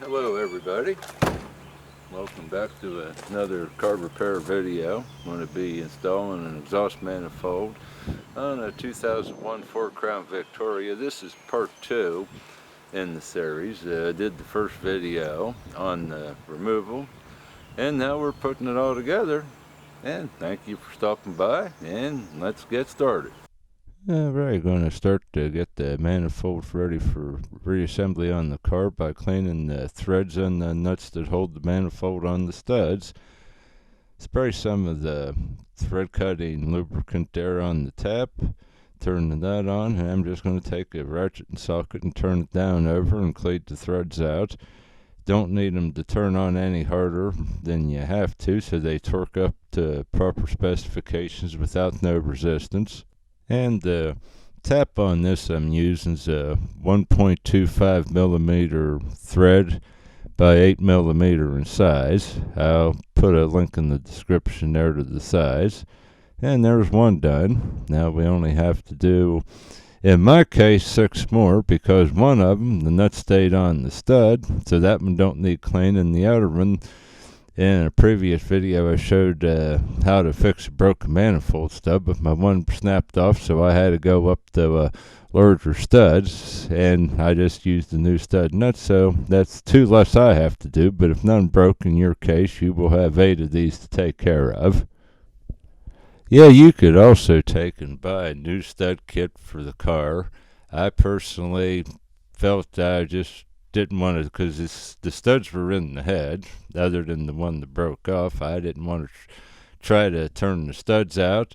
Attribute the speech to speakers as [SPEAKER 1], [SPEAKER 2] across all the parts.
[SPEAKER 1] Hello everybody, welcome back to another car repair video. I'm going to be installing an exhaust manifold on a 2001 Ford Crown Victoria. This is part 2 in the series. I did the first video on the removal and now we're putting it all together, and thank you for stopping by, and let's get started. Alright, going to start to get the manifold ready for reassembly on the car by cleaning the threads and the nuts that hold the manifold on the studs. Spray some of the thread cutting lubricant there on the tap, turn that on, and I'm just going to take a ratchet and socket and turn it down over and clean the threads out. Don't need them to turn on any harder than you have to, so they torque up to proper specifications without no resistance. And the tap on this I'm using is a 1.25 millimeter thread by 8 millimeter in size. I'll put a link in the description there to the size. And there's one done. Now we only have to do, in my case, 6 more, because one of them, the nut stayed on the stud, so that one don't need cleaning. The other one, in a previous video, I showed how to fix a broken manifold stud, but my one snapped off, so I had to go up to larger studs, and I just used the new stud nuts, so that's 2 less I have to do. But if none broke in your case, you will have 8 of these to take care of. Yeah, you could also take and buy a new stud kit for the car. I personally felt I just didn't want to, because the studs were in the head, other than the one that broke off. I didn't want to try to turn the studs out,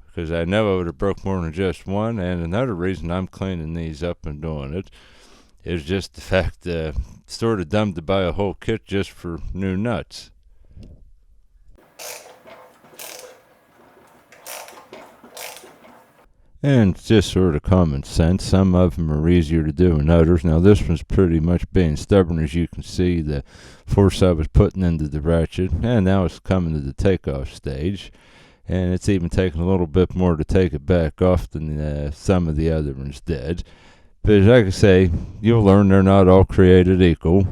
[SPEAKER 1] because I know I would have broke more than just one. And another reason I'm cleaning these up and doing it is just the fact that it's sort of dumb to buy a whole kit just for new nuts. And it's just sort of common sense. Some of them are easier to do than others. Now this one's pretty much being stubborn, as you can see the force I was putting into the ratchet, and now it's coming to the takeoff stage, and it's even taking a little bit more to take it back off than some of the other ones did. But like I say, you'll learn they're not all created equal.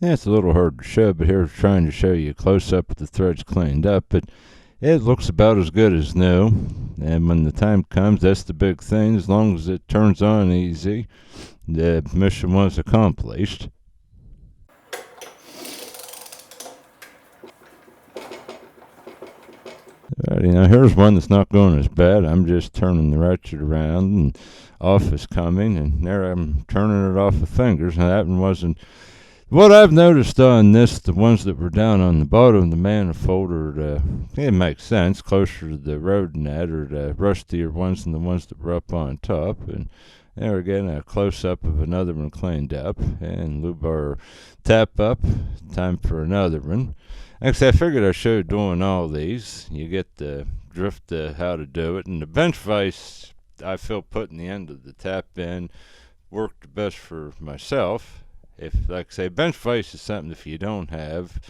[SPEAKER 1] Yeah, it's a little hard to show, but here's trying to show you a close-up with the threads cleaned up. But it looks about as good as new, and when the time comes, that's the big thing. As long as it turns on easy, the mission was accomplished. Alrighty, now here's one that's not going as bad. I'm just turning the ratchet around, and off is coming, and there I'm turning it off with fingers. Now that one wasn't. What I've noticed on this, the ones that were down on the bottom of the manifold are, it makes sense, closer to the road than that, or the rustier ones than the ones that were up on top. And there again, a close-up of another one cleaned up, and lube bar tap up, time for another one. Actually, I figured I showed doing all these. You get the drift of how to do it, and the bench vise, I feel putting the end of the tap in worked the best for myself. If, like I say, bench vise is something if you don't have,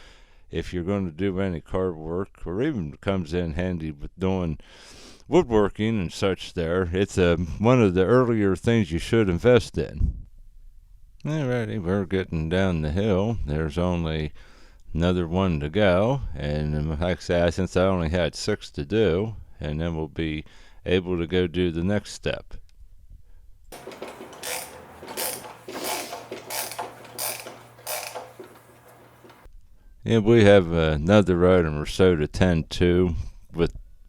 [SPEAKER 1] if you're going to do any car work, or even comes in handy with doing woodworking and such there, it's one of the earlier things you should invest in. Alrighty, we're getting down the hill. There's only another one to go, and like I say, since I only had 6 to do, and then we'll be able to go do the next step. And we have another item or so to tend to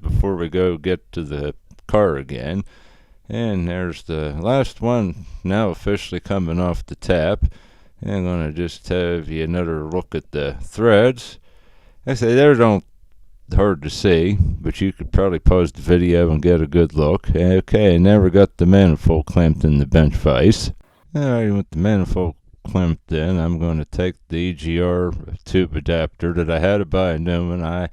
[SPEAKER 1] before we go get to the car again. And there's the last one now officially coming off the tap. And I'm going to just have you another look at the threads. I say they're don't hard to see, but you could probably pause the video and get a good look. Okay, I never got the manifold clamped in the bench vise. Alright, with the manifold clamped in, I'm going to take the EGR tube adapter that I had to buy a new one. I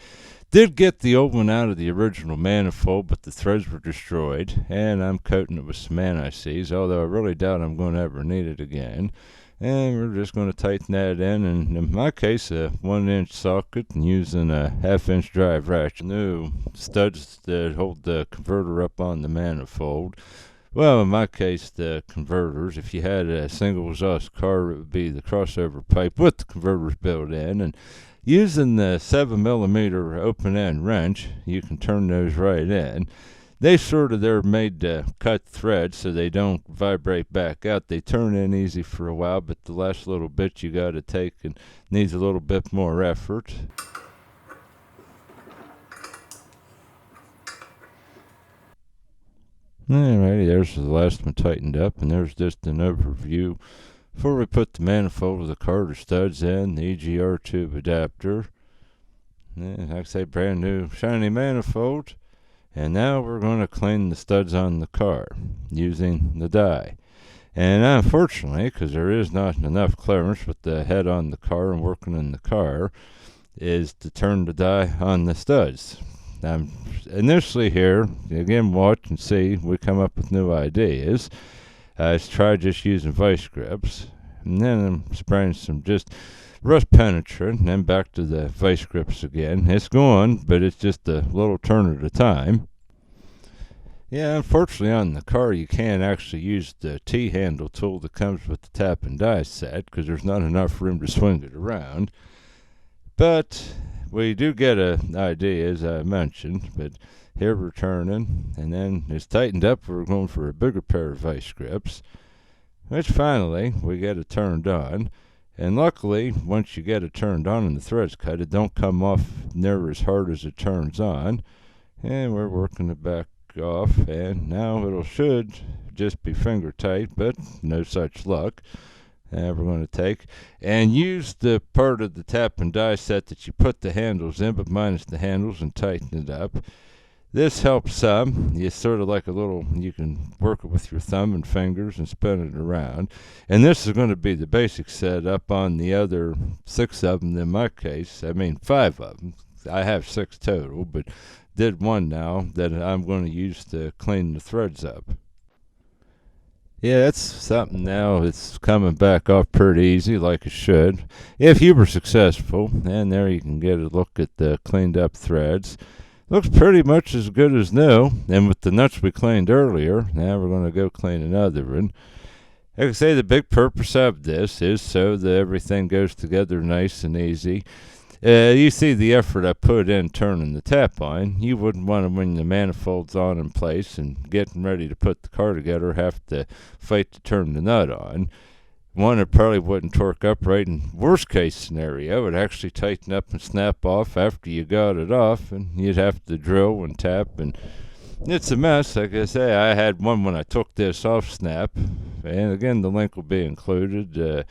[SPEAKER 1] did get the old one out of the original manifold, but the threads were destroyed, and I'm coating it with some anti-seize, although I really doubt I'm going to ever need it again. And we're just going to tighten that in, and in my case, a 1-inch socket, and using a 1/2-inch drive ratchet. New studs that hold the converter up on the manifold. Well, in my case, the converters. If you had a single exhaust car, it would be the crossover pipe with the converters built in. And using the 7mm open end wrench, you can turn those right in. They're made to cut threads so they don't vibrate back out. They turn in easy for a while, but the last little bit you got to take and needs a little bit more effort. Alrighty, there's the last one tightened up, and there's just an overview before we put the manifold of the Carter studs in, the EGR tube adapter. Like I say, brand new shiny manifold. And now we're going to clean the studs on the car using the die. And unfortunately, because there is not enough clearance with the head on the car and working in the car, is to turn the die on the studs. Initially here, again, watch and see, we come up with new ideas. I tried just using vice grips, and then I'm spraying some just rust penetrant, and then back to the vice grips again. It's going, but it's just a little turn at a time. Yeah, unfortunately on the car you can't actually use the T-handle tool that comes with the tap and die set because there's not enough room to swing it around. But we do get an idea, as I mentioned, but here we're turning, and then it's tightened up. We're going for a bigger pair of vice grips, which finally we get it turned on. And luckily, once you get it turned on and the threads cut, it don't come off near as hard as it turns on. And we're working it back off, and now it should just be finger tight, but no such luck. We're going to take and use the part of the tap and die set that you put the handles in, but minus the handles, and tighten it up. This helps some. It's sort of like you can work it with your thumb and fingers and spin it around. And this is going to be the basic setup on the other 6 of them in my case. 5 of them. I have 6 total, but did one now that I'm going to use to clean the threads up. Yeah, that's something now. It's coming back off pretty easy, like it should, if you were successful. And there you can get a look at the cleaned up threads. Looks pretty much as good as new. And with the nuts we cleaned earlier, now we're going to go clean another one. Like I say, the big purpose of this is so that everything goes together nice and easy. You see the effort I put in turning the tap on. You wouldn't want to, when the manifold's on in place and getting ready to put the car together, have to fight to turn the nut on. One, it probably wouldn't torque upright. In worst case scenario, it would actually tighten up and snap off after you got it off, and you'd have to drill and tap, and it's a mess. Like I say, I had one when I took this off snap, and again, the link will be included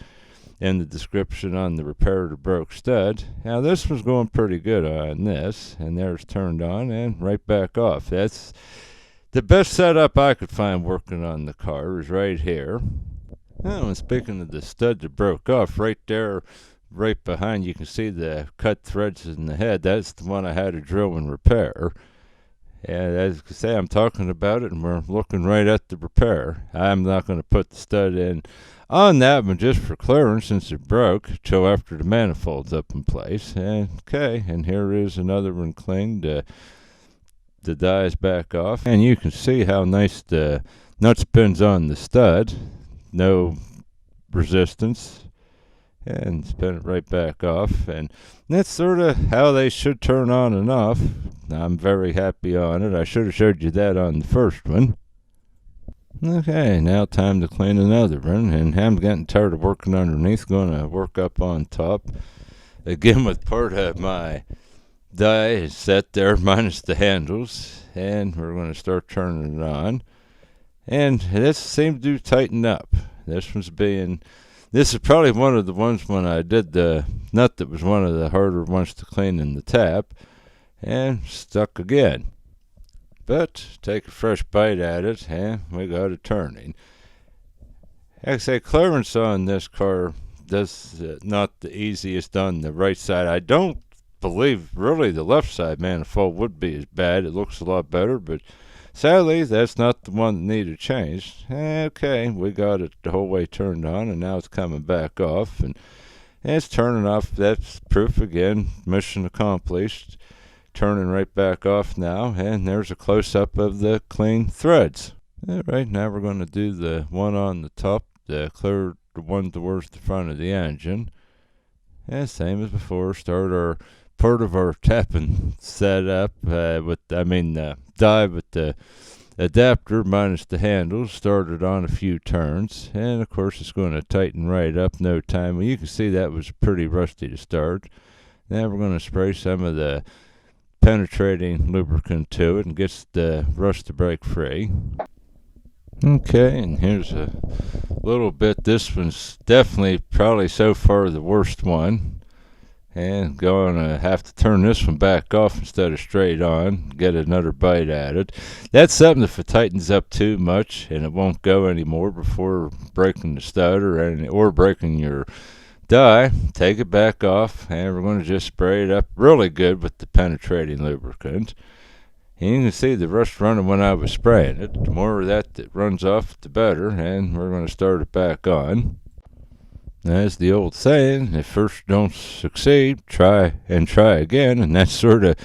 [SPEAKER 1] in the description on the repair to broke stud. Now this was going pretty good on this, and there's turned on and right back off. That's the best setup I could find working on the car is right here. Oh, and speaking of the stud that broke off, right there, right behind, you can see the cut threads in the head. That's the one I had to drill and repair. And as I say, I'm talking about it, and we're looking right at the repair. I'm not going to put the stud in on that one just for clearance since it broke till after the manifold's up in place. Okay, and here is another one cleaned. The die is back off, and you can see how nice the nut spins on the stud. No resistance, and spin it right back off, and that's sort of how they should turn on and off. I'm very happy on it. I should have showed you that on the first one. Okay, now time to clean another one, and I'm getting tired of working underneath. Going to work up on top again with part of my die set there minus the handles, and we're going to start turning it on. And this seemed to tighten up. This is probably one of the ones when I did the nut that was one of the harder ones to clean in the tap, and stuck again. But take a fresh bite at it, and we got it turning. Like I say, clearance on this car does not the easiest on the right side. I don't believe really the left side manifold would be as bad. It looks a lot better, but sadly, that's not the one that needed changed. Okay, we got it the whole way turned on, and now it's coming back off, and it's turning off. That's proof again, mission accomplished. Turning right back off now, and there's a close-up of the clean threads. Alright, now we're going to do the one on the top, the clear the one towards the front of the engine. And same as before, start our part of our tapping setup die with the adapter minus the handles, started on a few turns, and of course it's going to tighten right up no time. Well, you can see that was pretty rusty to start. Now we're going to spray some of the penetrating lubricant to it and gets the rust to break free. Okay, and here's a little bit. This one's definitely probably so far the worst one, and going to have to turn this one back off instead of straight on, get another bite at it. That's something if it tightens up too much and it won't go anymore before breaking the stud or breaking your die, take it back off, and we're going to just spray it up really good with the penetrating lubricant. And you can see the rust running when I was spraying it. The more of that runs off, the better, and we're going to start it back on. As the old saying, if first don't succeed, try again, and that's sort of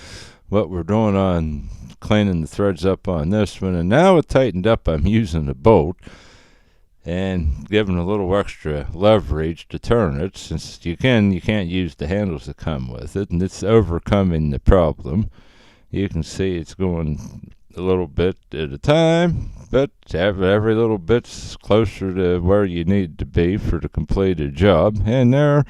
[SPEAKER 1] what we're doing on cleaning the threads up on this one. And now it tightened up, I'm using a bolt and giving a little extra leverage to turn it, since you can't use the handles that come with it, and it's overcoming the problem. You can see it's going a little bit at a time, but every little bit's closer to where you need to be for the completed job. And there,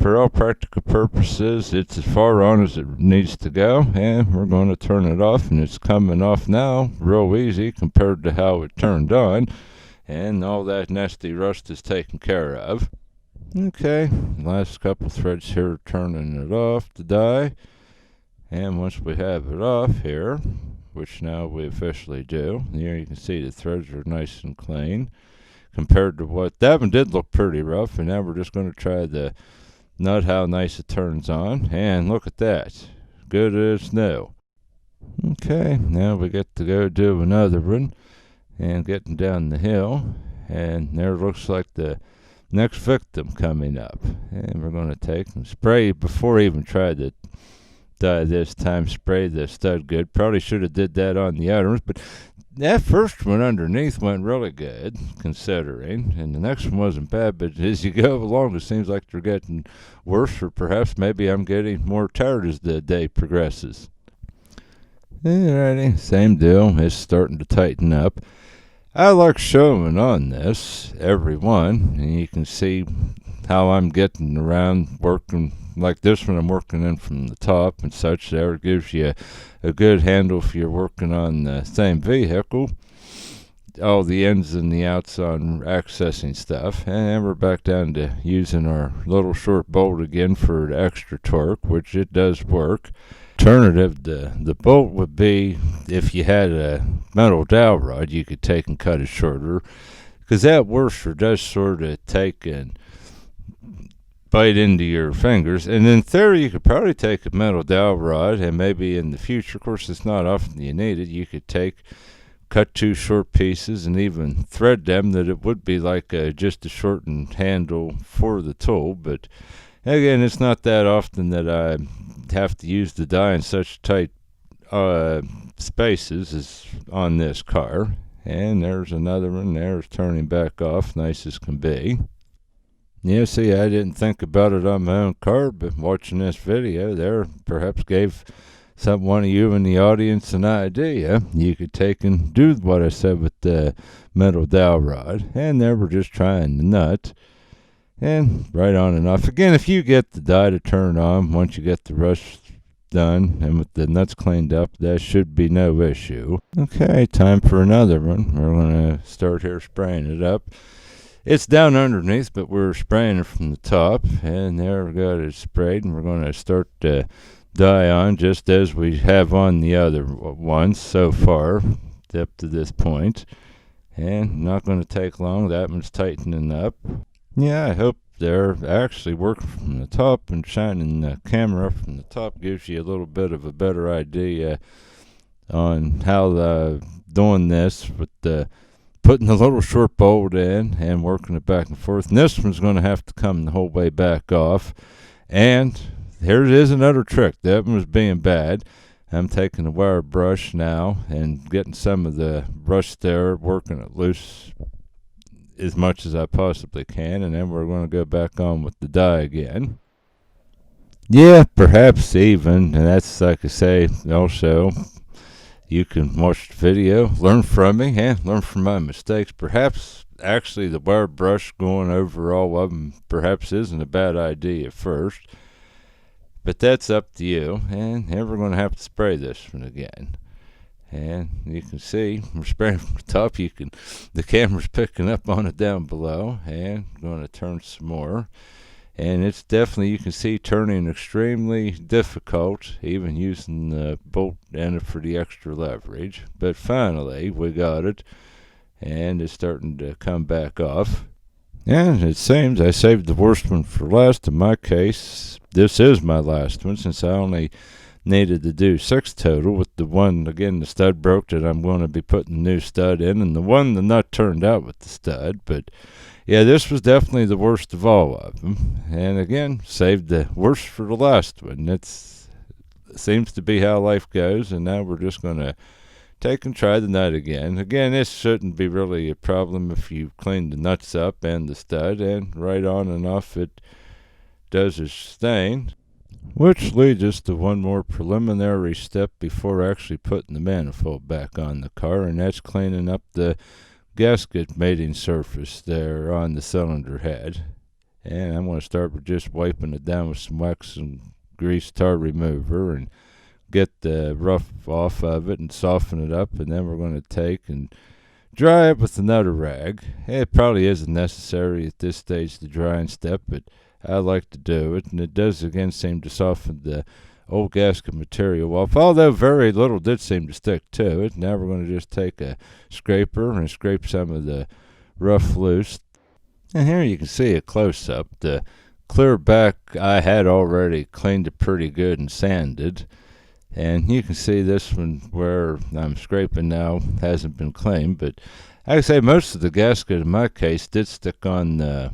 [SPEAKER 1] for all practical purposes, it's as far on as it needs to go, and we're going to turn it off, and it's coming off now real easy compared to how it turned on, and all that nasty rust is taken care of. Okay, last couple threads here, turning it off to die. And once we have it off here, which now we officially do, here you can see the threads are nice and clean compared to what that one did look pretty rough. And now we're just going to try the nut, how nice it turns on, and look at that, good as new. Okay, now we get to go do another one and getting down the hill, and there looks like the next victim coming up. And we're going to take and spray before I even try to this time, spray the stud good. Probably should have did that on the other ones, but that first one underneath went really good considering, and the next one wasn't bad. But as you go along, it seems like they're getting worse, or perhaps maybe I'm getting more tired as the day progresses. Alrighty, same deal, it's starting to tighten up. I like showing on this every one, and you can see how I'm getting around working. Like this one, I'm working in from the top and such. There, it gives you a good handle if you're working on the same vehicle. All the ins and the outs on accessing stuff. And we're back down to using our little short bolt again for the extra torque, which it does work. Alternative, the bolt would be if you had a metal dowel rod, you could take and cut it shorter, because that washer does sort of take and bite into your fingers. And in theory, you could probably take a metal dowel rod, and maybe in the future, of course it's not often you need it, you could cut two short pieces and even thread them, that it would be like just a shortened handle for the tool. But again, it's not that often that I have to use the die in such tight spaces as on this car. And there's another one there, it's turning back off, nice as can be. Yeah, see, I didn't think about it on my own car, but watching this video there perhaps gave one of you in the audience an idea. You could take and do what I said with the metal dowel rod, and there we're just trying the nut, and right on and off. Again, if you get the die to turn on once you get the rust done and with the nuts cleaned up, that should be no issue. Okay, time for another one. We're going to start here spraying it up. It's down underneath, but we're spraying it from the top, and there we got it sprayed, and we're going to start the die on just as we have on the other ones so far up to this point. And not going to take long, that one's tightening up. Yeah, I hope they're actually working from the top, and shining the camera up from the top gives you a little bit of a better idea on how doing this with the putting the little short bolt in and working it back and forth. And this one's going to have to come the whole way back off. And here it is, another trick. That one was being bad. I'm taking the wire brush now and getting some of the brush there, working it loose as much as I possibly can, and then we're going to go back on with the dye again. Yeah, perhaps even, and that's like I say, also you can watch the video, learn from me, and learn from my mistakes. Perhaps actually the wire brush going over all of them perhaps isn't a bad idea at first, but that's up to you. And then we're going to have to spray this one again. And you can see we're spraying from the top. The camera's picking up on it down below, and I'm going to turn some more. And it's definitely, you can see, turning extremely difficult, even using the bolt in it for the extra leverage. But finally, we got it, and it's starting to come back off. And it seems I saved the worst one for last. In my case, this is my last one, since I only needed to do 6 total. With the one, again, the stud broke that I'm going to be putting the new stud in, and the one, the nut turned out with the stud. But yeah, this was definitely the worst of all of them. And again, saved the worst for the last one. It seems to be how life goes, and now we're just going to take and try the nut again. Again, this shouldn't be really a problem if you clean the nuts up and the stud, and right on and off it does its thing. Which leads us to one more preliminary step before actually putting the manifold back on the car, and that's cleaning up the gasket mating surface there on the cylinder head. And I'm going to start with just wiping it down with some wax and grease tar remover and get the rough off of it and soften it up, and then we're going to take and dry it with another rag. It probably isn't necessary at this stage, the drying step, but I like to do it, and it does again seem to soften the old gasket material off, although very little did seem to stick to it. Now we're going to just take a scraper and scrape some of the rough loose. And here you can see a close-up. The clear back I had already cleaned it pretty good and sanded, and you can see this one where I'm scraping now hasn't been cleaned, but like I say, most of the gasket in my case did stick on the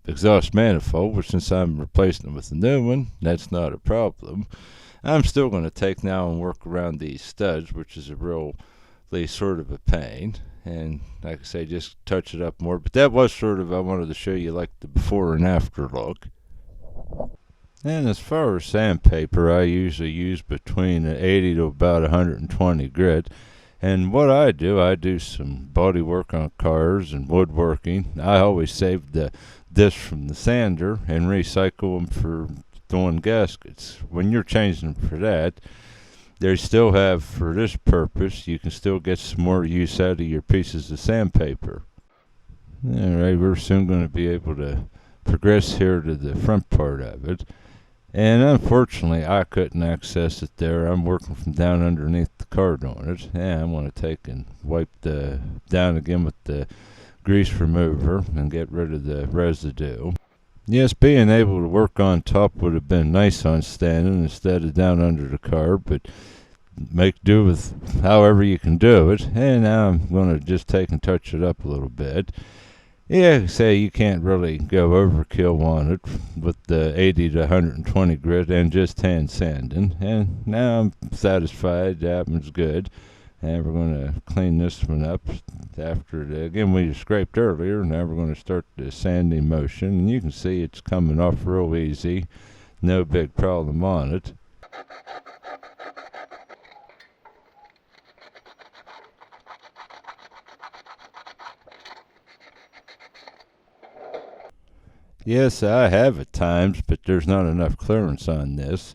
[SPEAKER 1] exhaust manifold, which since I'm replacing it with a new one, that's not a problem. I'm still going to take now and work around these studs, which is a really sort of a pain, and like I say, just touch it up more. But that was sort of, I wanted to show you like the before and after look. And as far as sandpaper, I usually use between 80 to about 120 grit. And what I do some body work on cars and woodworking. I always save the discs from the sander and recycle them for doing gaskets. When you're changing them for that, they still have, for this purpose, you can still get some more use out of your pieces of sandpaper. Alright, we're soon going to be able to progress here to the front part of it. And unfortunately, I couldn't access it there. I'm working from down underneath the car doing it. And I'm going to take and wipe the down again with the grease remover and get rid of the residue. Yes, being able to work on top would have been nice on standing instead of down under the car, but make do with however you can do it. And now I'm going to just take and touch it up a little bit. Yeah, say you can't really go overkill on it with the 80 to 120 grit and just hand sanding. And now I'm satisfied, that one's good. And we're going to clean this one up after again we scraped earlier. Now we're going to start the sanding motion, and you can see it's coming off real easy, no big problem on it. Yes, I have at times, but there's not enough clearance on this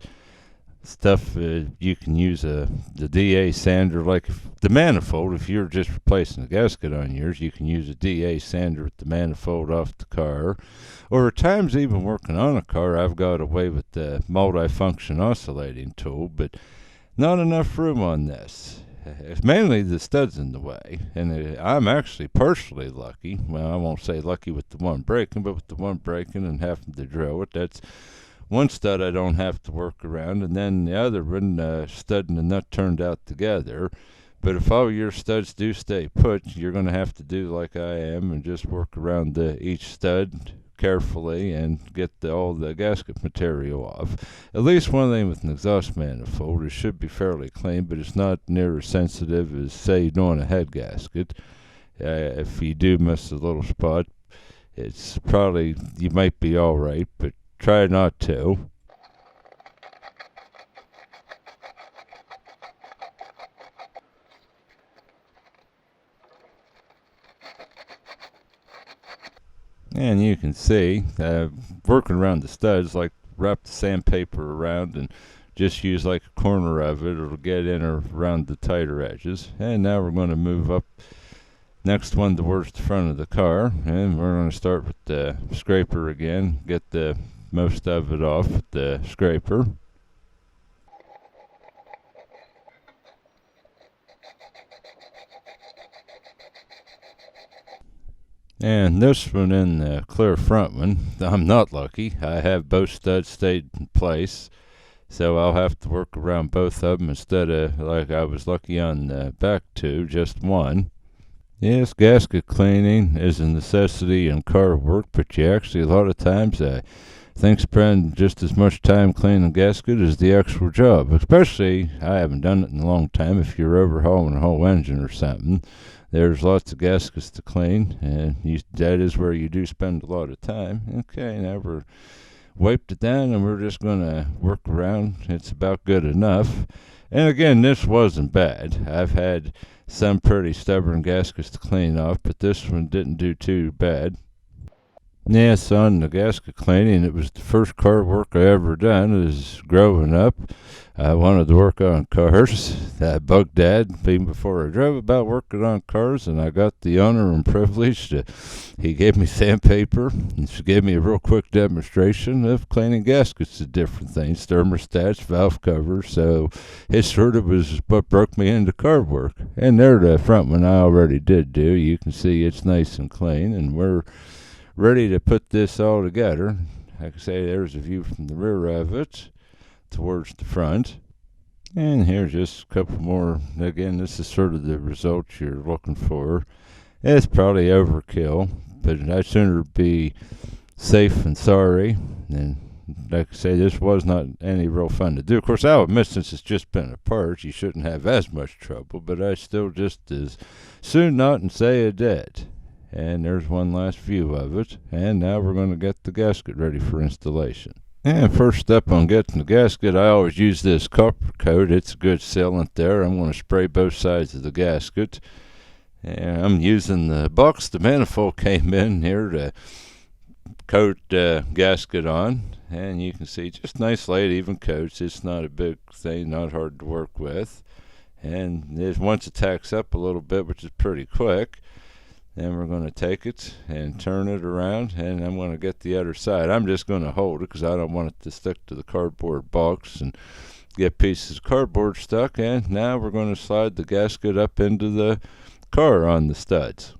[SPEAKER 1] stuff. You can use the DA sander, like the manifold. If you're just replacing the gasket on yours, you can use a DA sander with the manifold off the car. Or at times, even working on a car, I've got away with the multi-function oscillating tool, but not enough room on this. It's mainly the studs in the way, and I'm actually partially lucky. Well, I won't say lucky with the one breaking, but with the one breaking and having to drill it, that's one stud I don't have to work around, and then the other one, stud and the nut turned out together. But if all your studs do stay put, you're going to have to do like I am and just work around each stud carefully and get all the gasket material off. At least one thing with an exhaust manifold, it should be fairly clean, but it's not near as sensitive as, say, doing a head gasket. If you do miss a little spot, it's probably, you might be all right, but try not to. And you can see, working around the studs, like wrap the sandpaper around and just use like a corner of it, it'll get in or around the tighter edges. And now we're going to move up next one towards the front of the car, and we're going to start with the scraper again, get the most of it off with the scraper. And this one in the clear front one, I'm not lucky. I have both studs stayed in place, so I'll have to work around both of them instead of, like I was lucky on the back two, just one. Yes, gasket cleaning is a necessity in car work, but you actually, a lot of times, I think spend just as much time cleaning a gasket as the actual job. Especially, I haven't done it in a long time, if you're overhauling a whole engine or something. There's lots of gaskets to clean, and that is where you do spend a lot of time. Okay, now we're wiped it down, and we're just going to work around. It's about good enough. And again, this wasn't bad. I've had some pretty stubborn gaskets to clean off, but this one didn't do too bad. Yes, on the gasket cleaning, it was the first car work I ever done. As growing up, I wanted to work on cars. I bugged Dad even before I drove about working on cars, and I got the honor and privilege to. He gave me sandpaper, and she gave me a real quick demonstration of cleaning gaskets of different things, thermostats, valve covers. So it sort of was what broke me into car work. And there, the front one I already did do. You can see it's nice and clean, and we're ready to put this all together. Like I say, there's a view from the rear of it towards the front. And here's just a couple more. Again, this is sort of the results you're looking for. It's probably overkill, but I'd sooner be safe and sorry. And like I say, this was not any real fun to do. Of course, I'll admit, since it's just been apart, you shouldn't have as much trouble, but I still just as soon not and say I did. And there's one last view of it. And now we're going to get the gasket ready for installation. And first step on getting the gasket, I always use this copper coat. It's a good sealant there. I'm going to spray both sides of the gasket. And I'm using the box the manifold came in here to coat the gasket on. And you can see just nice light even coats. It's not a big thing, not hard to work with. And once it tacks up a little bit, which is pretty quick, then we're going to take it and turn it around, and I'm going to get the other side. I'm just going to hold it because I don't want it to stick to the cardboard box and get pieces of cardboard stuck. And now we're going to slide the gasket up into the car on the studs.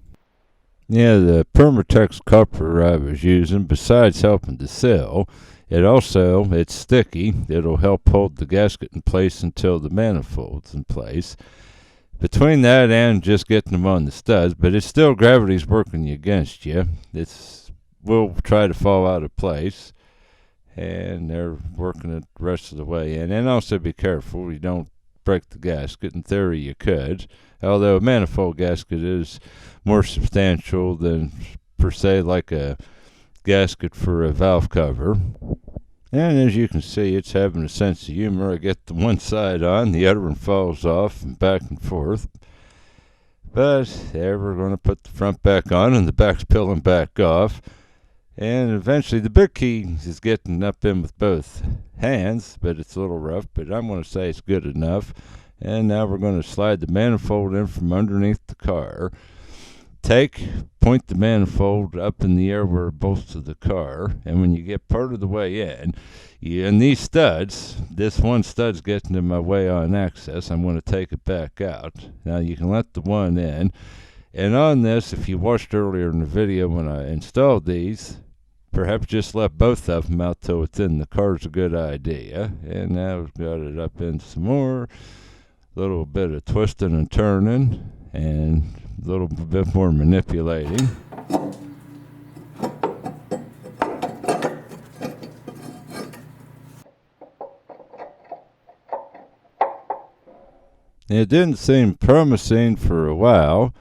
[SPEAKER 1] Yeah, the Permatex copper I was using, besides helping to seal, it's sticky. It'll help hold the gasket in place until the manifold's in place. Between that and just getting them on the studs, but it's still gravity's working against you. Will try to fall out of place, and they're working it the rest of the way in. And also be careful you don't break the gasket. In theory, you could, although a manifold gasket is more substantial than per se like a gasket for a valve cover. And as you can see, it's having a sense of humor. I get the one side on, the other one falls off, and back and forth. But there, we're going to put the front back on, and the back's peeling back off. And eventually, the big key is getting up in with both hands, but it's a little rough, but I'm going to say it's good enough. And now we're going to slide the manifold in from underneath the car. Point the manifold up in the air where it bolts to the car, and when you get part of the way in, and these studs, this one stud's getting in my way on access, I'm going to take it back out. Now you can let the one in, and on this, if you watched earlier in the video when I installed these, perhaps just let both of them out till it's in the car is a good idea. And now we've got it up in some more, a little bit of twisting and turning, and a little bit more manipulating. It didn't seem promising for a while,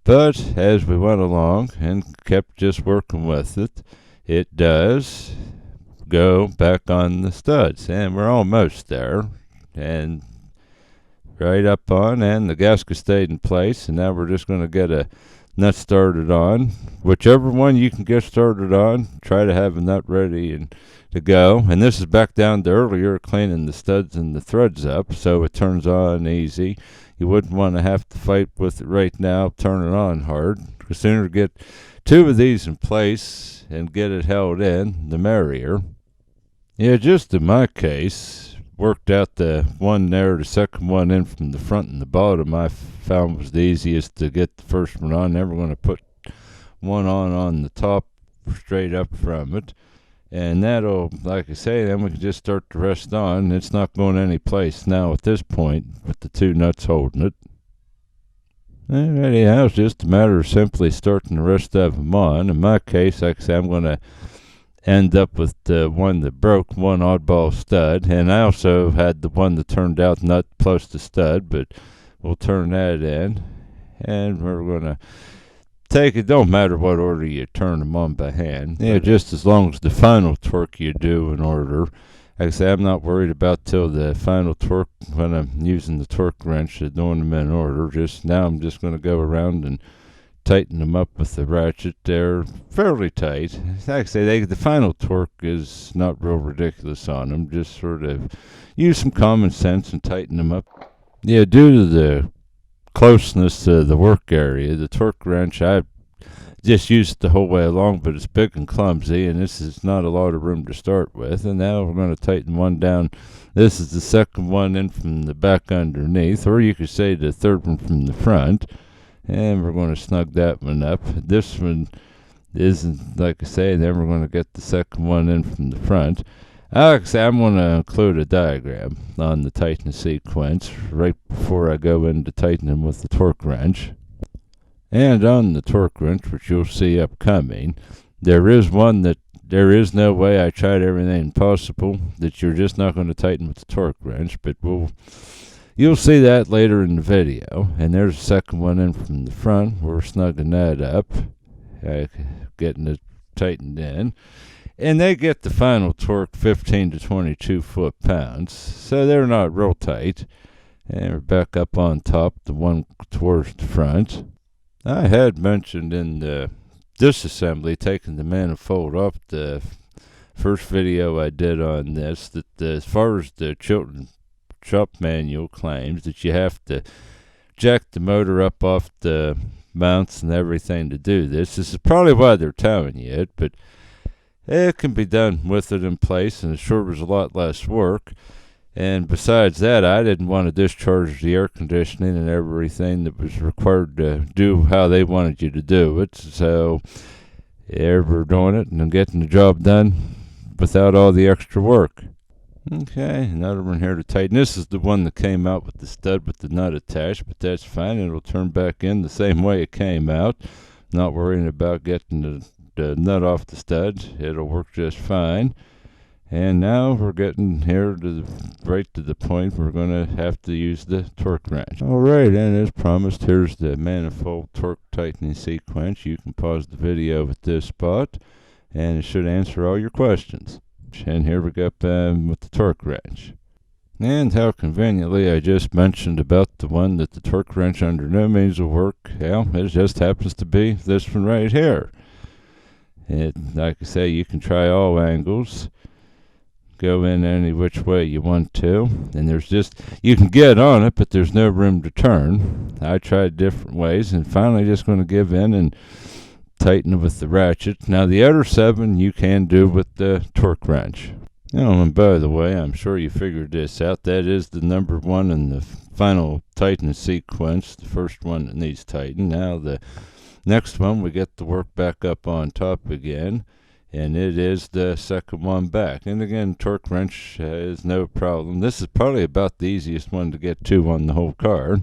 [SPEAKER 1] but as we went along and kept just working with it, it does go back on the studs, and we're almost there. And right up on, and the gasket stayed in place, and now we're just going to get a nut started on. Whichever one you can get started on, try to have a nut ready and to go. And this is back down to earlier, cleaning the studs and the threads up so it turns on easy. You wouldn't want to have to fight with it right now, turn it on hard. The sooner you get two of these in place and get it held in, the merrier. Yeah, just in my case, worked out the one there, the second one in from the front and the bottom. I found was the easiest to get the first one on. Never going to put one on the top straight up from it. And that'll, like I say, then we can just start the rest on. It's not going any place now at this point with the two nuts holding it. And anyhow, it's just a matter of simply starting the rest of them on. In my case, like I say, I'm going to end up with the one that broke, one oddball stud. And I also had the one that turned out nut plus the stud, but we'll turn that in. And we're going to take it, don't matter what order you turn them on by hand. Yeah, just as long as the final torque you do in order. Like I say, I'm not worried about till the final torque when I'm using the torque wrench, doing them in order. Just now I'm just going to go around and tighten them up with the ratchet. They're fairly tight. Like I say, the final torque is not real ridiculous on them. Just sort of use some common sense and tighten them up. Yeah, due to the closeness to the work area, the torque wrench, I just use it the whole way along, but it's big and clumsy, and this is not a lot of room to start with. And now we're going to tighten one down. This is the second one in from the back underneath, or you could say the third one from the front. And we're going to snug that one up. This one isn't, like I say, then we're going to get the second one in from the front. Like I say, I'm going to include a diagram on the tightening sequence right before I go into tightening with the torque wrench. And on the torque wrench, which you'll see upcoming, there is one that there is no way, I tried everything possible, that you're just not going to tighten with the torque wrench, but you'll see that later in the video. And there's a second one in from the front. We're snugging that up, getting it tightened in. And they get the final torque 15 to 22 foot-pounds, so they're not real tight. And we're back up on top, the one towards the front. I had mentioned in the disassembly, taking the manifold off the first video I did on this, that as far as the Chilton shop manual claims, that you have to jack the motor up off the mounts and everything to do this. This is probably why they're telling you it, but it can be done with it in place, and it sure was a lot less work. And besides that, I didn't want to discharge the air conditioning and everything that was required to do how they wanted you to do it. So we're doing it and getting the job done without all the extra work. Okay, another one here to tighten. This is the one that came out with the stud with the nut attached, but that's fine. It'll turn back in the same way it came out. Not worrying about getting the nut off the stud. It'll work just fine. And now we're getting here right to the point we're going to have to use the torque wrench. Alright, and as promised, here's the manifold torque tightening sequence. You can pause the video at this spot, and it should answer all your questions. And here we go with the torque wrench. And how conveniently I just mentioned about the one that the torque wrench under no means will work. Well, it just happens to be this one right here. Like I say, you can try all angles. Go in any which way you want to, and you can get on it, but there's no room to turn. I tried different ways, and finally just going to give in and tighten it with the ratchet. Now the other 7 you can do with the torque wrench. Oh, and by the way, I'm sure you figured this out. That is the number 1 in the final tightening sequence, the first one that needs tightened. Now the next one, we get the work back up on top again. And it is the second one back. And again, torque wrench is no problem. This is probably about the easiest one to get to on the whole car.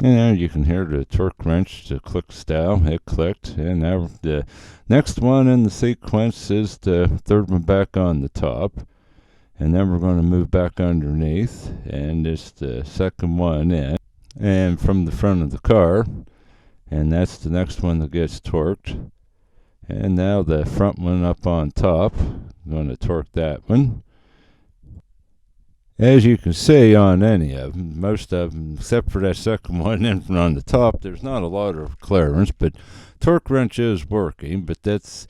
[SPEAKER 1] And now you can hear the torque wrench, the click style. It clicked. And now the next one in the sequence is the third one back on the top. And then we're going to move back underneath, and it's the second one in, and from the front of the car, and that's the next one that gets torqued. And now the front one up on top, I'm going to torque that one. As you can see on any of them, most of them, except for that second one in on the top, there's not a lot of clearance, but torque wrench is working. But that's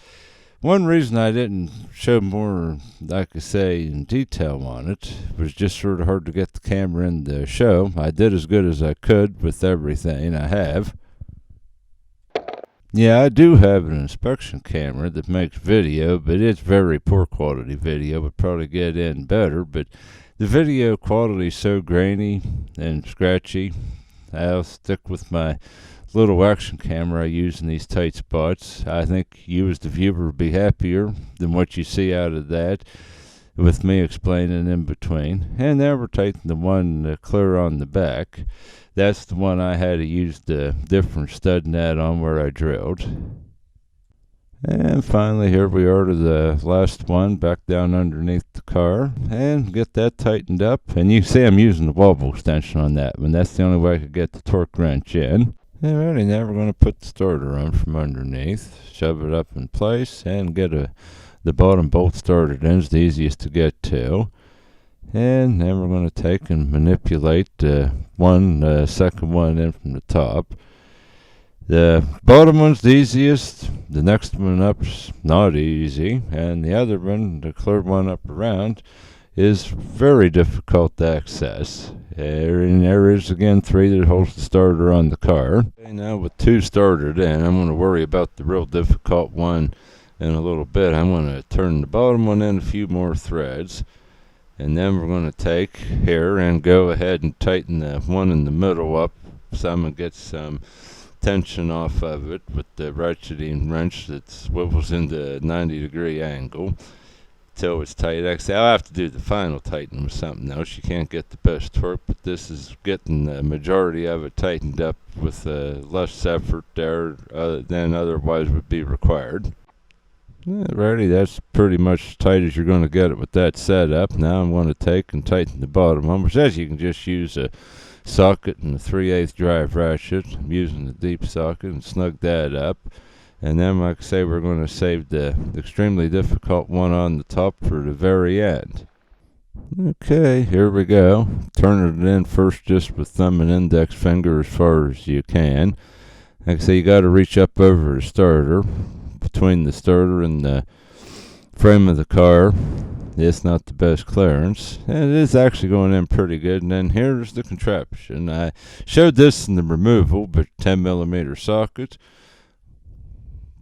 [SPEAKER 1] one reason I didn't show more, like I say, in detail on it. It was just sort of hard to get the camera in the show. I did as good as I could with everything I have. Yeah, I do have an inspection camera that makes video, but it's very poor quality video. Would probably get in better, but the video quality is so grainy and scratchy. I'll stick with my little action camera I use in these tight spots. I think you as the viewer would be happier than what you see out of that with me explaining in between. And now we're tightening the one clear on the back. That's the one I had to use the different stud nut on where I drilled. And finally, here we are to the last one, back down underneath the car, and get that tightened up. And you see I'm using the wobble extension on that one. That's the only way I could get the torque wrench in. Alrighty, now we're going to put the starter on from underneath, shove it up in place, and get the bottom bolt started in. It's the easiest to get to. And then we're going to take and manipulate one second one in from the top. The bottom one's the easiest, the next one up's not easy, and the other one, the clear one up around, is very difficult to access. And there is again 3 that holds the starter on the car. Okay, now with 2 started in, I'm going to worry about the real difficult one in a little bit. I'm going to turn the bottom one in a few more threads, and then we're going to take here and go ahead and tighten the one in the middle up so I'm going to get some tension off of it with the ratcheting wrench that swivels into a 90-degree angle till it's tight. Actually, I'll have to do the final tightening with something else. You can't get the best torque, but this is getting the majority of it tightened up with less effort there than otherwise would be required. Alrighty, that's pretty much as tight as you're going to get it with that setup. Now I'm going to take and tighten the bottom one, which says you can just use a socket and a 3/8 drive ratchet. I'm using the deep socket and snug that up. And then, like I say, we're going to save the extremely difficult one on the top for the very end. Okay, here we go. Turning it in first just with thumb and index finger as far as you can. Like I say, you got to reach up over the starter. Between the starter and the frame of the car, it's not the best clearance, and it is actually going in pretty good. And then here's the contraption. I showed this in the removal, but 10mm socket,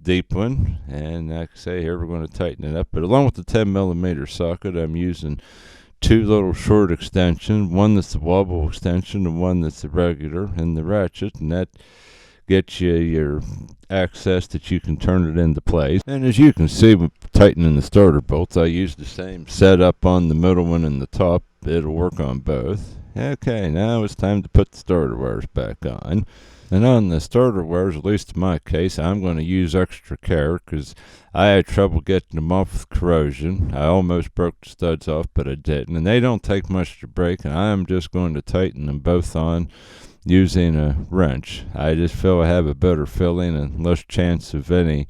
[SPEAKER 1] deep one, and like I say, here we're going to tighten it up. But along with the 10mm socket, I'm using 2 little short extensions, one that's the wobble extension and one that's the regular in the ratchet, and that gets you your access that you can turn it into place. And as you can see with tightening the starter bolts, I use the same setup on the middle one and the top. It'll work on both. Okay, now it's time to put the starter wires back on. And on the starter wires, at least in my case, I'm going to use extra care because I had trouble getting them off with corrosion. I almost broke the studs off, but I didn't. And they don't take much to break, and I'm just going to tighten them both on using a wrench. I just feel I have a better feeling and less chance of any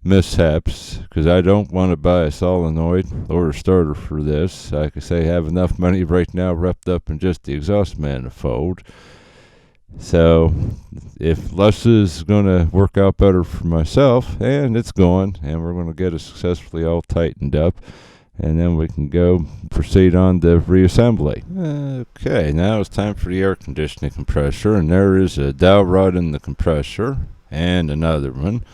[SPEAKER 1] mishaps because I don't want to buy a solenoid or a starter for this. Like I say, I have enough money right now wrapped up in just the exhaust manifold. So if less is going to work out better for myself, and it's going, and we're going to get it successfully all tightened up, and then we can go proceed on the reassembly. Okay, now it's time for the air conditioning compressor, and there is a dowel rod in the compressor and another one,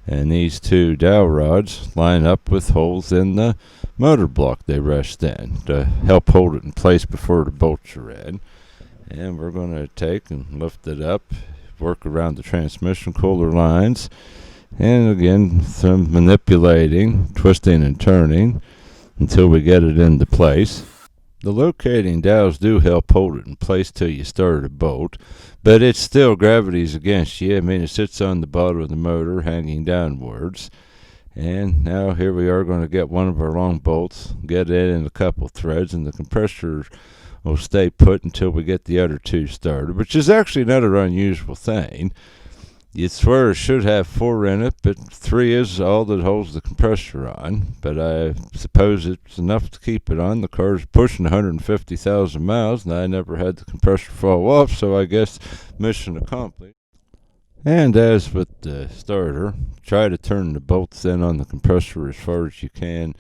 [SPEAKER 1] and these 2 dowel rods line up with holes in the motor block they rest in to help hold it in place before the bolts are in. And we're going to take and lift it up, work around the transmission cooler lines, and again some manipulating, twisting and turning until we get it into place. The locating dowels do help hold it in place till you start a bolt, but it's still gravity's against you. I mean, it sits on the bottom of the motor hanging downwards, And now here we are going to get one of our long bolts, get it in a couple threads, and the compressor will stay put until we get the other two started, which is actually not an unusual thing. You'd swear it should have 4 in it, but 3 is all that holds the compressor on. But I suppose it's enough to keep it on. The car's pushing 150,000 miles, and I never had the compressor fall off, so I guess mission accomplished. And as with the starter, try to turn the bolts in on the compressor as far as you can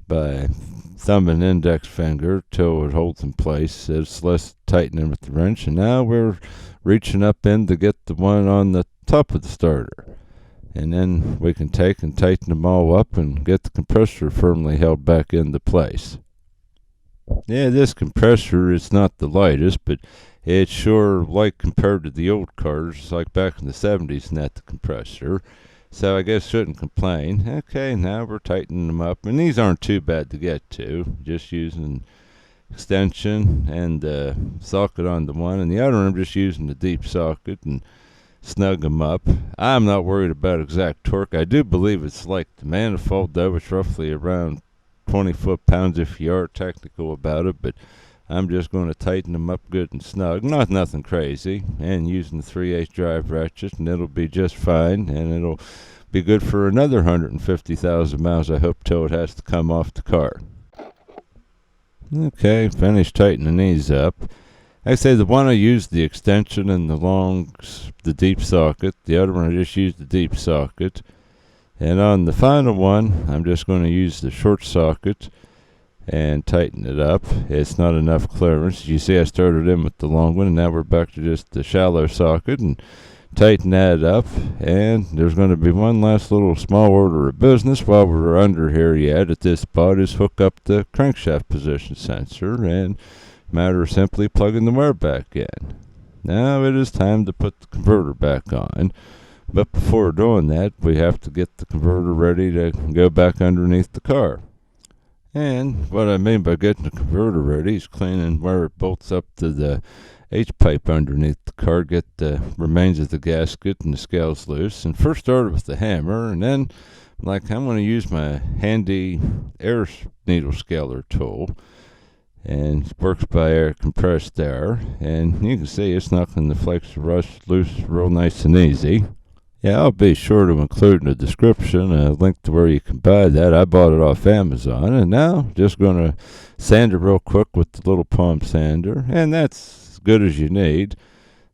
[SPEAKER 1] by thumb and index finger till it holds in place. It's less tightening with the wrench. And now we're reaching up in to get the one on the top of the starter. And then we can take and tighten them all up and get the compressor firmly held back into place. Yeah, this compressor is not the lightest, but it's sure light compared to the old cars, like back in the 70s, and the compressor. So I guess shouldn't complain. Okay, now we're tightening them up, and these aren't too bad to get to. Just using extension and socket on the one, and the other I'm just using the deep socket and snug them up. I'm not worried about exact torque. I do believe it's like the Manifold, though. It's roughly around 20 foot-pounds if you are technical about it, but I'm just going to tighten them up good and snug, not nothing crazy, and using the 3/8 drive ratchet, and it'll be just fine, and it'll be good for another 150,000 miles, I hope, till it has to come off the car. Okay, finished tightening these up. Like I say, the one I used the extension and the deep socket. The other one I just used the deep socket. And on the final one, I'm just going to use the short socket and tighten it up. It's not enough clearance. You see I started in with the long one, and now we're back to just the shallow socket, and tighten that up. And there's going to be one last little small order of business while we're under here yet at this spot, is hook up the crankshaft position sensor, and matter of simply plugging the wire back in. Now it is time to put the converter back on. But before doing that, we have to get the converter ready to go back underneath the car. And what I mean by getting the converter ready is cleaning where it bolts up to the H-pipe underneath the car, get the remains of the gasket and the scales loose. And first started with the hammer, and then I'm going to use my handy air needle scaler tool. And it works by air, compressed air. And you can see it's knocking the flakes of rust loose real nice and easy. Yeah, I'll be sure to include in the description a link to where you can buy that. I bought it off Amazon, and now just going to sand it real quick with the little palm sander, and that's as good as you need.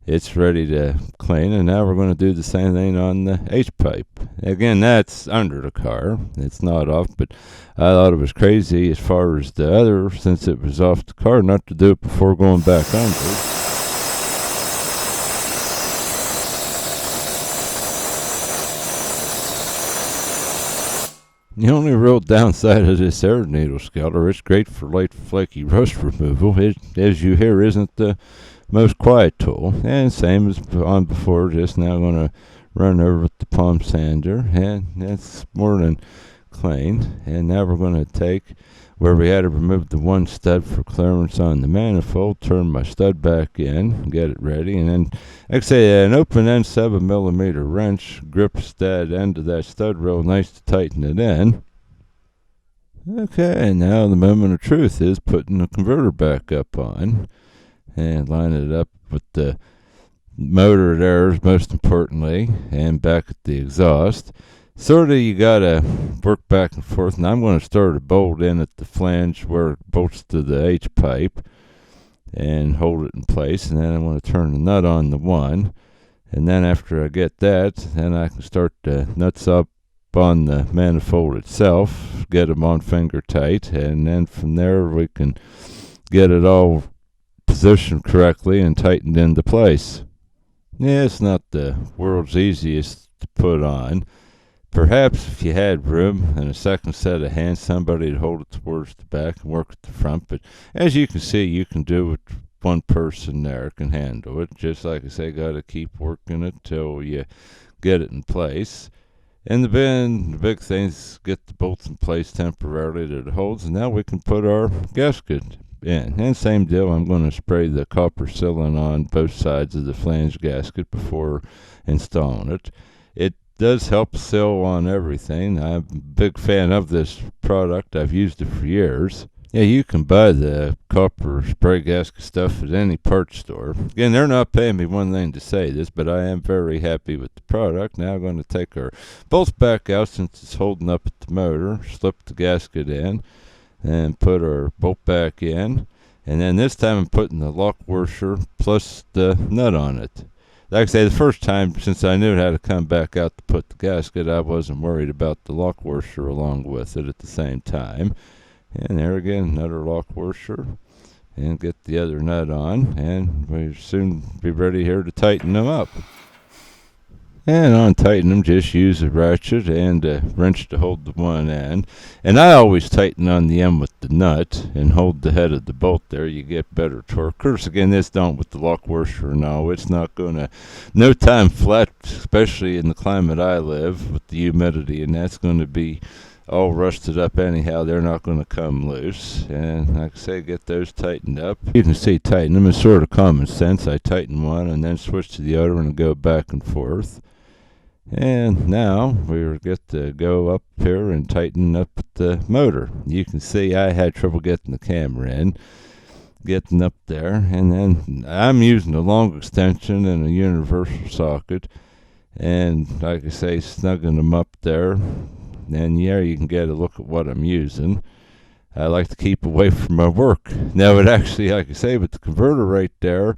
[SPEAKER 1] It's ready to clean, and now we're going to do the same thing on the H-pipe. Again, that's under the car. It's not off, but I thought it was crazy as far as the other, since it was off the car, not to do it before going back under. The only real downside of this air needle scaler, it's great for light flaky rust removal. It, as you hear, isn't the most quiet tool. And same as on before, just now going to run over with the palm sander, and that's more than clean. And now we're going to take where we had to remove the one stud for clearance on the manifold, turn my stud back in, get it ready, and then, like I say, an open end 7mm wrench grips that end of that stud real nice to tighten it in. Okay, now the moment of truth is putting the converter back up on, and line it up with the motor there, most importantly, and back at the exhaust. Sort of, you gotta work back and forth, and I'm going to start a bolt in at the flange where it bolts to the H-pipe and hold it in place, and then I'm going to turn the nut on the one, and then after I get that, then I can start the nuts up on the manifold itself, get them on finger tight, and then from there we can get it all positioned correctly and tightened into place. Yeah, it's not the world's easiest to put on. Perhaps if you had room and a second set of hands, somebody would hold it towards the back and work at the front. But as you can see, you can do it. One person there can handle it. Just like I say, got to keep working it till you get it in place. And the big thing is get the bolts in place temporarily that it holds. And now we can put our gasket in. And same deal, I'm going to spray the copper sealant on both sides of the flange gasket before installing it. It does help seal on everything. I'm a big fan of this product. I've used it for years. Yeah, you can buy the copper spray gasket stuff at any parts store. Again, they're not paying me one thing to say this, but I am very happy with the product. Now I'm going to take our bolts back out since it's holding up at the motor, slip the gasket in, and put our bolt back in. And then this time I'm putting the lock washer plus the nut on it. Like I say, the first time, since I knew how to come back out to put the gasket, I wasn't worried about the lock washer along with it at the same time. And there again, another lock washer, and get the other nut on, and we'll soon be ready here to tighten them up. And on tighten them, just use a ratchet and a wrench to hold the one end. And I always tighten on the end with the nut and hold the head of the bolt there. You get better torque. Of course, again, this don't with the lock washer. No, it's not going to, no time flat, especially in the climate I live with the humidity, and that's going to be all rusted up anyhow. They're not going to come loose. And like I say, get those tightened up. You can see tighten them is sort of common sense. I tighten one and then switch to the other and go back and forth. And now we get to go up here and tighten up the motor. You can see I had trouble getting the camera in, getting up there, and then I'm using a long extension and a universal socket, and like I say, snugging them up there. And yeah, you can get a look at what I'm using. I like to keep away from my work. Now it actually, like I say, with the converter right there,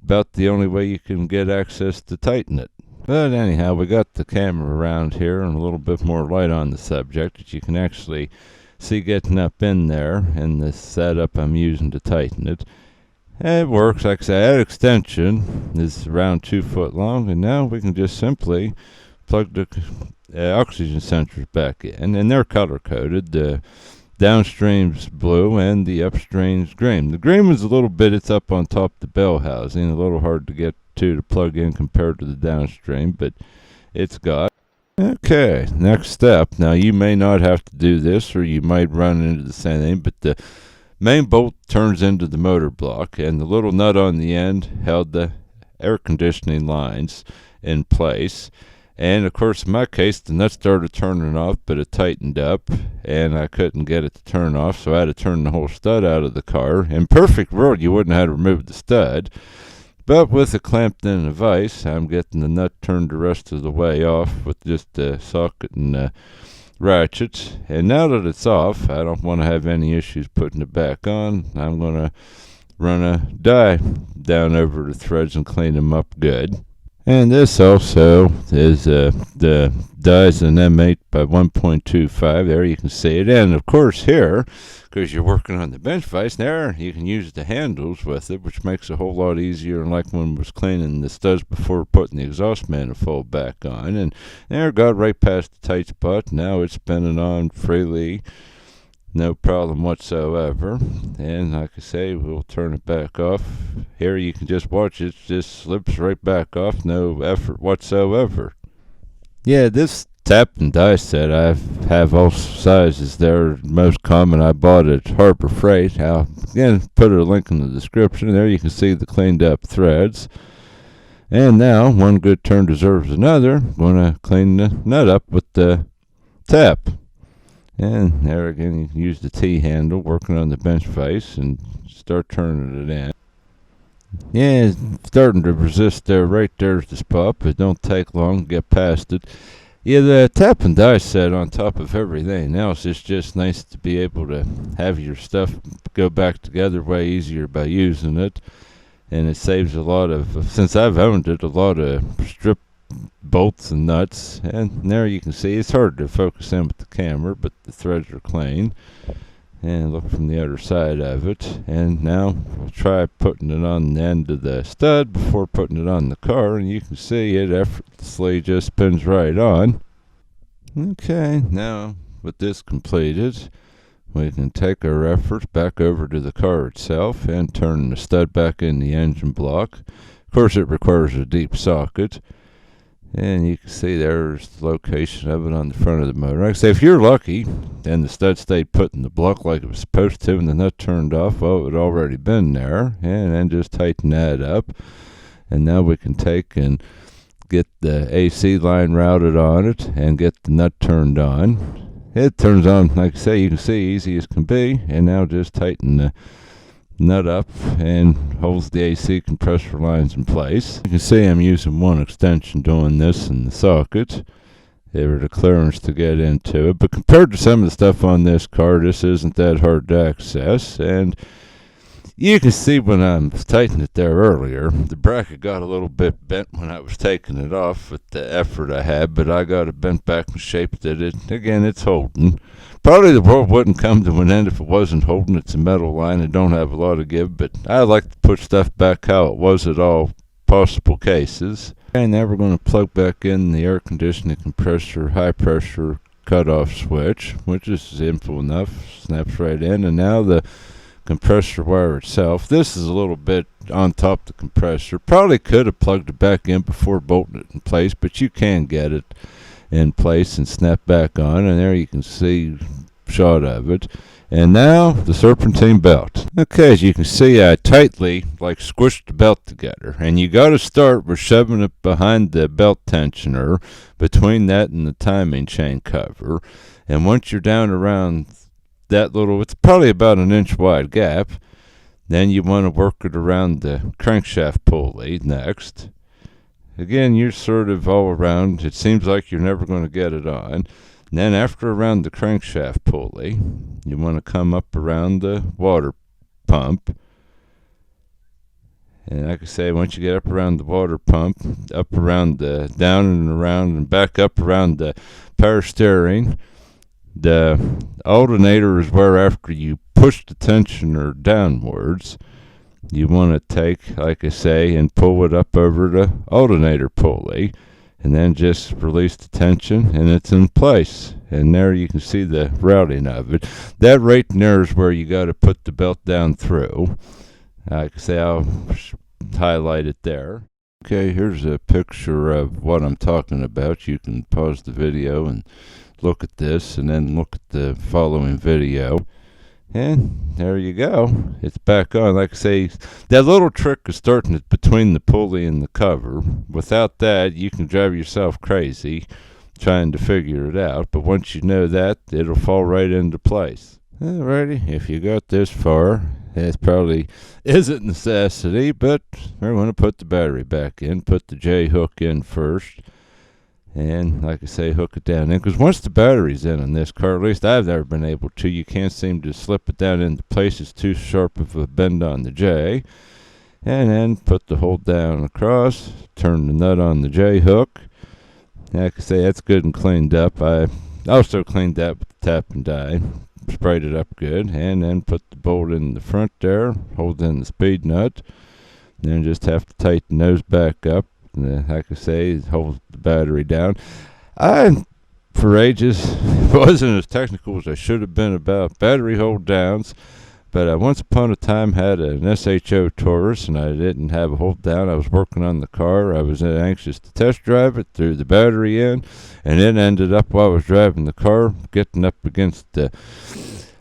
[SPEAKER 1] about the only way you can get access to tighten it. But anyhow, we got the camera around here and a little bit more light on the subject that you can actually see getting up in there, and the setup I'm using to tighten it. And it works. Like I say, that extension is around 2 foot long, and now we can just simply plug the oxygen sensors back in, and they're color coded. The downstream's blue and the upstream's green. The green was a little bit, it's up on top of the bell housing, a little hard to get to plug in compared to the downstream, but it's got. Okay, next step. Now you may not have to do this, or you might run into the same thing, but the main bolt turns into the motor block, and the little nut on the end held the air conditioning lines in place. And of course, in my case, the nut started turning off, but it tightened up, and I couldn't get it to turn off, so I had to turn the whole stud out of the car. In perfect world, you wouldn't have to remove the stud, but with it clamped in a vise, I'm getting the nut turned the rest of the way off with just the socket and the ratchets. And now that it's off, I don't want to have any issues putting it back on. I'm going to run a die down over the threads and clean them up good. And this also is the dies an M8 by 1.25. There you can see it. And of course here, because you're working on the bench vise, there you can use the handles with it, which makes it a whole lot easier. And like when I was cleaning the studs before putting the exhaust manifold back on. And there, got right past the tight spot. Now it's spinning on freely. No problem whatsoever. And like I say, we'll turn it back off. Here you can just watch it just slips right back off, no effort whatsoever. Yeah, this tap and die set, I have all sizes. They're most common. I bought at Harbor Freight. I'll again put a link in the description. There you can see the cleaned up threads. And now one good turn deserves another. I'm going to clean the nut up with the tap. And there again, you can use the T-handle working on the bench vise and start turning it in. Yeah, it's starting to resist there. Right there's the spot, but don't take long to get past it. Yeah, the tap and die set on top of everything else, it's just nice to be able to have your stuff go back together way easier by using it. And it saves a lot of, since I've owned it, a lot of strip bolts and nuts. And there you can see it's hard to focus in with the camera, but the threads are clean. And look from the other side of it. And now we'll try putting it on the end of the stud before putting it on the car, and you can see it effortlessly just spins right on. Okay, now with this completed, we can take our efforts back over to the car itself and turn the stud back in the engine block. Of course, it requires a deep socket. And you can see there's the location of it on the front of the motor. Like I say, if you're lucky and the stud stayed put in the block like it was supposed to and the nut turned off, well, it had already been there. And then just tighten that up. And now we can take and get the AC line routed on it and get the nut turned on. It turns on, like I say, you can see, easy as can be. And now just tighten the nut up and holds the AC compressor lines in place. You can see I'm using one extension doing this in the socket. They were the clearance to get into it, but compared to some of the stuff on this car, this isn't that hard to access. And you can see when I tightened it there earlier, the bracket got a little bit bent when I was taking it off with the effort I had, but I got it bent back in shape that it's holding. Probably the world wouldn't come to an end if it wasn't holding. It's a metal line and don't have a lot of give, but I like to put stuff back how it was at all possible cases. And now we're going to plug back in the air conditioning compressor high pressure cutoff switch, which is simple enough, snaps right in. And now the compressor wire itself. This is a little bit on top of the compressor. Probably could have plugged it back in before bolting it in place, but you can get it in place and snap back on, and there you can see a shot of it. And now the serpentine belt. Okay, as you can see, I tightly squished the belt together, and you got to start with shoving it behind the belt tensioner between that and the timing chain cover. And once you're down around that little, it's probably about an inch wide gap, then you want to work it around the crankshaft pulley next. Again, you're sort of all around. It seems like you're never going to get it on. And then after around the crankshaft pulley, you want to come up around the water pump. And like I say, once you get up around the water pump, up around the down and around and back up around the power steering, the alternator is where after you push the tensioner downwards, you want to take, like I say, and pull it up over the alternator pulley. And then just release the tension and it's in place. And there you can see the routing of it. That right there is where you got to put the belt down through. Like I say, I'll highlight it there. Okay, here's a picture of what I'm talking about. You can pause the video and look at this and then look at the following video. And there you go. It's back on. Like I say, that little trick is starting it between the pulley and the cover. Without that, you can drive yourself crazy trying to figure it out. But once you know that, it'll fall right into place. Alrighty, if you got this far, it probably isn't necessity, but we're going to put the battery back in. Put the J hook in first. And like I say, hook it down in, because once the battery's in on this car, at least I've never been able to, you can't seem to slip it down into place. It's too sharp of a bend on the J. And then put the hole down across, turn the nut on the J hook. Like I say, that's good and cleaned up. I also cleaned that with the tap and die, sprayed it up good, and then put the bolt in the front there, hold in the speed nut, and then just have to tighten those back up. Like I say, hold the battery down. I, for ages, wasn't as technical as I should have been about battery hold downs, but I once upon a time had an SHO Taurus and I didn't have a hold down. I was working on the car. I was anxious to test drive it, threw the battery in, and it ended up while I was driving the car getting up against the,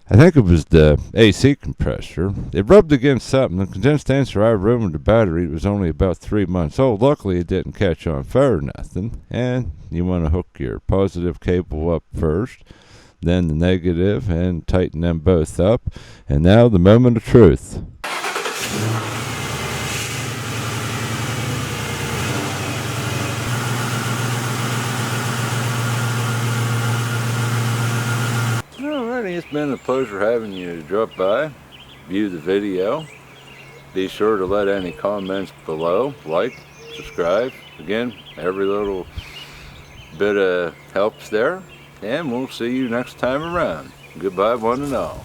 [SPEAKER 1] I think it was the AC compressor. It rubbed against something. The condensed answer I ruined the battery. It was only about 3 months old. Luckily, it didn't catch on fire or nothing. And you want to hook your positive cable up first, then the negative, and tighten them both up. And now the moment of truth. It's been a pleasure having you drop by, view the video. Be sure to let any comments below, like, subscribe. Again, every little bit of helps there. And we'll see you next time around. Goodbye, one and all.